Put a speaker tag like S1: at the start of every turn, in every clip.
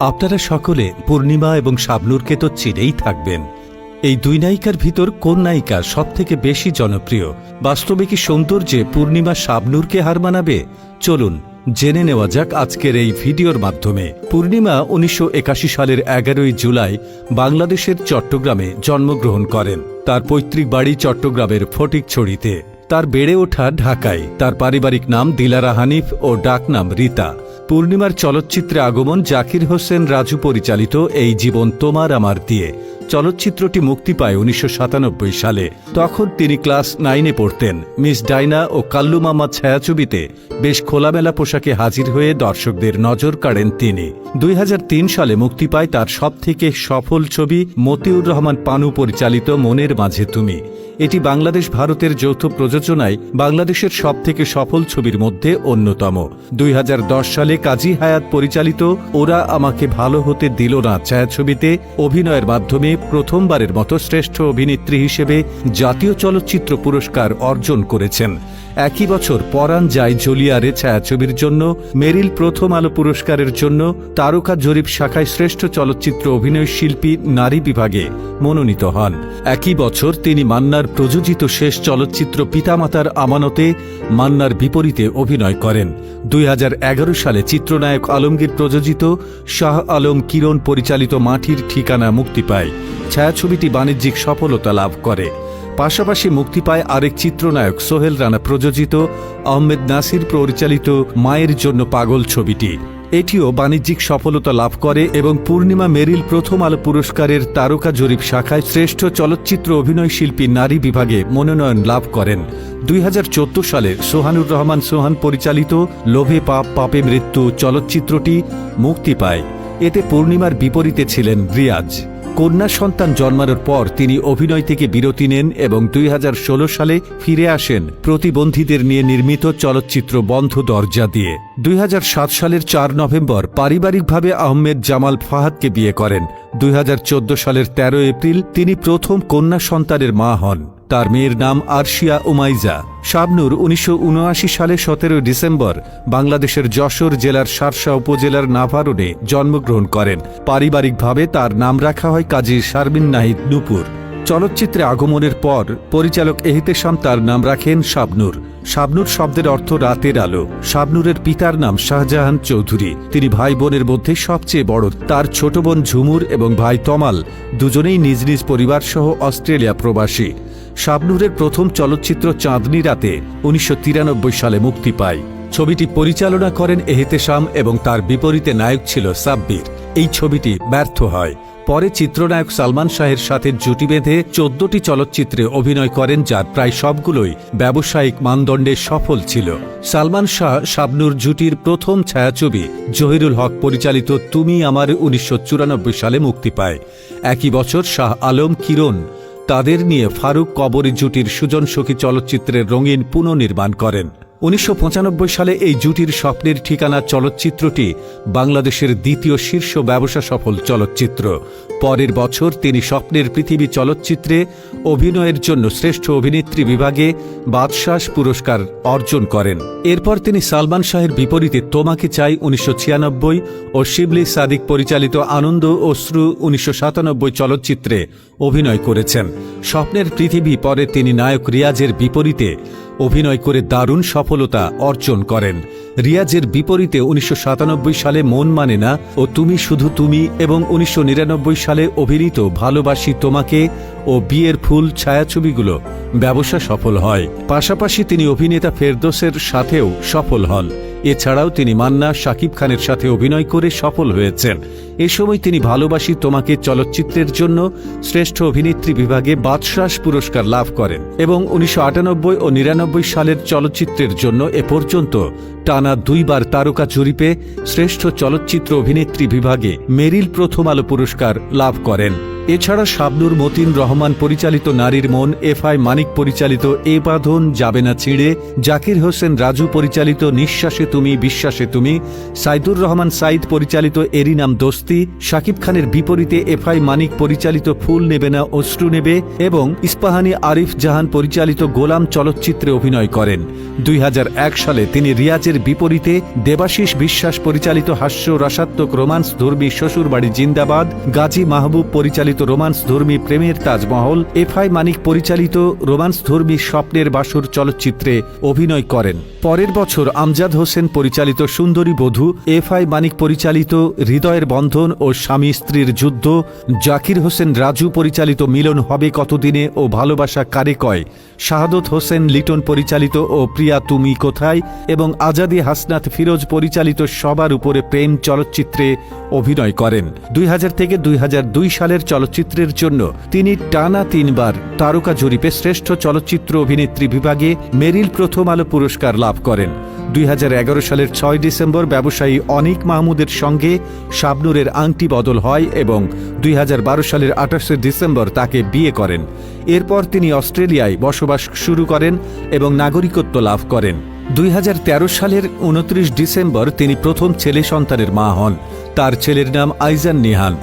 S1: আপনারা সকলে পূর্ণিমা এবং শাবনূরকে তো চিনেই থাকবেন। এই দুই নায়িকার ভিতর কোন নায়িকা সবথেকে বেশি জনপ্রিয়? বাস্তবে কি সৌন্দর্যে পূর্ণিমা শাবনূরকে হার মানাবে? চলুন জেনে নেওয়া যাক আজকের এই ভিডিওর মাধ্যমে। পূর্ণিমা ১৯৮১ সালের ১১ই জুলাই বাংলাদেশের চট্টগ্রামে জন্মগ্রহণ করেন। তার পৈতৃক বাড়ি চট্টগ্রামের ফটিকছড়িতে। তার বেড়ে ওঠা ঢাকায়। তার পারিবারিক নাম দিলারা হানিফ ও ডাকনাম রীতা। পূর্ণিমার চলচ্চিত্রে আগমন জাকির হোসেন রাজু পরিচালিত এই জীবন তোমার আমার দিয়ে। চলচ্চিত্রটি মুক্তি পায় ১৯৯৭ সালে। তখন তিনি ক্লাস 9-এ পড়তেন। মিস ডাইনা ও কাল্লু মামা ছায়াছবিতে বেশ খোলামেলা পোশাকে হাজির হয়ে দর্শকদের নজর কাড়েন তিনি। ২০০৩ সালে মুক্তি পায় তার সবথেকে সফল ছবি মতিউর রহমান পানু পরিচালিত মনের মাঝে তুমি। এটি বাংলাদেশ ভারতের যৌথ প্রযোজনায় বাংলাদেশের সবথেকে সফল ছবির মধ্যে অন্যতম। ২০১০ সালে কাজী হায়াত পরিচালিত ওরা আমাকে ভালো হতে দিল না ছায়াছবিতে অভিনয়ের মাধ্যমে প্রথমবারের মতো শ্রেষ্ঠ অভিনেত্রী হিসেবে জাতীয় চলচ্চিত্র পুরস্কার অর্জন করেছেন। একই বছর পরাণ যায় জলিয়ারে ছায়াছবির জন্য মেরিল প্রথম আলো পুরস্কারের জন্য তারকা জরিপ শাখায় শ্রেষ্ঠ চলচ্চিত্র অভিনয় শিল্পী নারী বিভাগে মনোনীত হন। একই বছর তিনি মান্নার প্রযোজিত শেষ চলচ্চিত্র পিতামাতার আমানতে মান্নার বিপরীতে অভিনয় করেন। ২০১১ সালে চিত্রনায়ক আলমগীর প্রযোজিত শাহ আলম কিরণ পরিচালিত মাটির ঠিকানা মুক্তি পায়। ছায়াছবিটি বাণিজ্যিক সফলতা লাভ করে। পাশাপাশি মুক্তি পায় আরেক চিত্রনায়ক সোহেল রানা প্রযোজিত আহমেদ নাসির পরিচালিত মায়ের জন্য পাগল ছবিটি। এটিও বাণিজ্যিক সফলতা লাভ করে এবং পূর্ণিমা মেরিল প্রথম আলো পুরস্কারের তারকা জরিপ শাখায় শ্রেষ্ঠ চলচ্চিত্র অভিনয় শিল্পী নারী বিভাগে মনোনয়ন লাভ করেন। ২০১৪ সালে সোহানুর রহমান সোহান পরিচালিত লোভে পাপ পাপে মৃত্যু চলচ্চিত্রটি মুক্তি পায়। এতে পূর্ণিমার বিপরীতে ছিলেন রিয়াজ। কন্যা সন্তান জন্মানোর পর তিনি অভিনয় থেকে বিরতি নেন এবং ২০১৬ সালে ফিরে আসেন প্রতিবন্ধীদের নিয়ে নির্মিত চলচ্চিত্র বন্ধ দরজা দিয়ে। ২০০৭ সালের ৪ নভেম্বর পারিবারিকভাবে আহমেদ জামাল ফাহাদকে বিয়ে করেন। ২০১৪ সালের ১৩ এপ্রিল তিনি প্রথম কন্যা সন্তানের মা হন। তার মেয়ের নাম আরশিয়া উমাইজা। শাবনূর ১৯৭৯ সালে ১৭ ডিসেম্বর বাংলাদেশের যশোর জেলার শার্শা উপজেলার নাভারণে জন্মগ্রহণ করেন। পারিবারিকভাবে তার নাম রাখা হয় কাজী শারমিন নাহিদ নূপুর। চলচ্চিত্রে আগমনের পর পরিচালক এহতেশাম তার নাম রাখেন শাবনূর। শাবনূর শব্দের অর্থ রাতের আলো। শাবনূরের পিতার নাম শাহজাহান চৌধুরী। তিনি ভাই বোনের মধ্যে সবচেয়ে বড়। তার ছোট বোন ঝুমুর এবং ভাই তমাল দুজনেই নিজ নিজ পরিবারসহ অস্ট্রেলিয়া প্রবাসী। শাবনূরের প্রথম চলচ্চিত্র চাঁদনি রাতে ১৯৯৩ সালে মুক্তি পায়। ছবিটি পরিচালনা করেন এহতেশাম এবং তার বিপরীতে নায়ক ছিল সাব্বির। এই ছবিটি ব্যর্থ হয়। পরে চিত্রনায়ক সালমান শাহের সাথে জুটি বেঁধে ১৪টি চলচ্চিত্রে অভিনয় করেন, যার প্রায় সবগুলোই ব্যবসায়িক মানদণ্ডে সফল ছিল। সালমান শাহ শাবনূর জুটির প্রথম ছায়াছবি জহিরুল হক পরিচালিত তুমি আমার ১৯৯৪ সালে মুক্তি পায়। একই বছর শাহ আলম কিরণ তাদের নিয়ে ফারুক কবরী জুটির সুজন সখী চলচ্চিত্রের রঙিন পুনর্নির্মাণ করেন। ১৯৯৫ সালে এই জুটির স্বপ্নের ঠিকানা চলচ্চিত্রটি বাংলাদেশের দ্বিতীয় শীর্ষ ব্যবসা সফল চলচ্চিত্র। পরের বছর তিনি স্বপ্নের পৃথিবী চলচ্চিত্রে অভিনয়ের জন্য শ্রেষ্ঠ অভিনেত্রী বিভাগে বাদশাহ পুরস্কার অর্জন করেন। এরপর তিনি সালমান শাহের বিপরীতে তোমাকে চাই ১৯৯৬ ও শিবলি সাদিক পরিচালিত আনন্দ অশ্রু ১৯৯৭ চলচ্চিত্রে অভিনয় করেছেন। স্বপ্নের পৃথিবী পরে তিনি নায়ক রিয়াজের বিপরীতে অভিনয় করে দারুণ সফলতা অর্জন করেন। রিয়াজের বিপরীতে ১৯৯৭ সালে মন মানে না ও তুমি শুধু তুমি এবং ১৯৯৯ সালে অভিনীত ভালোবাসি তোমাকে ও বিয়ের ফুল ছায়াছবিগুলো ব্যবসা সফল হয়। পাশাপাশি তিনি অভিনেতা ফেরদৌসের সাথেও সফল হন। এছাড়াও তিনি মান্না শাকিব খানের সাথে অভিনয় করে সফল হয়েছেন। এ সময় তিনি ভালোবাসি তোমাকে চলচ্চিত্রের জন্য শ্রেষ্ঠ অভিনেত্রী বিভাগে বাদশাহ পুরস্কার লাভ করেন এবং ১৯৯৮ ও ৯৯ সালের চলচ্চিত্রের জন্য এ পর্যন্ত টানা ২ বার তারকা জরিপে শ্রেষ্ঠ চলচ্চিত্র অভিনেত্রী বিভাগে মেরিল প্রথম আলো পুরস্কার লাভ করেন। এছাড়া শাবনূর মতিন রহমান পরিচালিত নারীর মন, এফআই মানিক পরিচালিত এ বাঁধন যাবে না ছিঁড়ে, জাকির হোসেন রাজু পরিচালিত নিঃশ্বাসে তুমি বিশ্বাসে তুমি, সাইদুর রহমান সাইদ পরিচালিত এরই নাম দোস্তি, শাকিব খানের বিপরীতে এফআই মানিক পরিচালিত ফুল নেবে না অশ্রু নেবে এবং ইস্পাহানি আরিফ জাহান পরিচালিত গোলাম চলচ্চিত্রে অভিনয় করেন। 2001 সালে তিনি রিয়াজের বিপরীতে দেবাশিস বিশ্বাস পরিচালিত হাস্য রসাত্মক রোমান্স ধর্মী শ্বশুরবাড়ি জিন্দাবাদ, গাজী মাহবুব পরিচালিত রোমান্স ধর্মী প্রেমের তাজমহল, এফআই মানিক পরিচালিত রোমান্স ধর্মী স্বপ্নের বাসর চলচ্চিত্রে অভিনয় করেন। পরের বছর আমজাদ হোসেন পরিচালিত সুন্দরী বধূ, এফআই মানিক পরিচালিত হৃদয়ের বন্ধন ও স্বামী স্ত্রীর যুদ্ধ, জাকির হোসেন রাজু পরিচালিত মিলন হবে কতদিনে ও ভালোবাসা কারে কয়, শাহাদত হোসেন লিটন পরিচালিত ও প্রিয়া তুমি কোথায় এবং আজাদি হাসনাত ফিরোজ পরিচালিত সবার উপরে প্রেম চলচ্চিত্রে অভিনয় করেন। 2000 থেকে 2002 সালের চলচ্চিত্রের জন্য তিনি টানা 3 বার তারকা জরিপে শ্রেষ্ঠ চলচ্চিত্র অভিনেত্রী বিভাগে মেরিল প্রথম আলো পুরস্কার লাভ করেন। 2011 সালের 6 ডিসেম্বর ব্যবসায়ী অনিক মাহমুদের সঙ্গে শাবনূরের আংটি বদল হয় এবং 2012 সালের 28 ডিসেম্বর তাকে বিয়ে করেন। এরপর তিনি অস্ট্রেলিয়ায় বসবাস শুরু করেন এবং নাগরিকত্ব লাভ করেন। 2013 সালের 29 ডিসেম্বর তিনি প্রথম ছেলে সন্তানের মা হন। তার ছেলের নাম আইজান নিহান।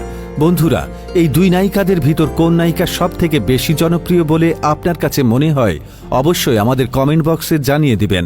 S1: বন্ধুরা, এই দুই নায়িকাদের ভিতর কোন নায়িকা সব থেকে বেশি জনপ্রিয় বলে আপনার কাছে মনে হয় অবশ্যই আমাদের কমেন্ট বক্সে জানিয়ে দিবেন।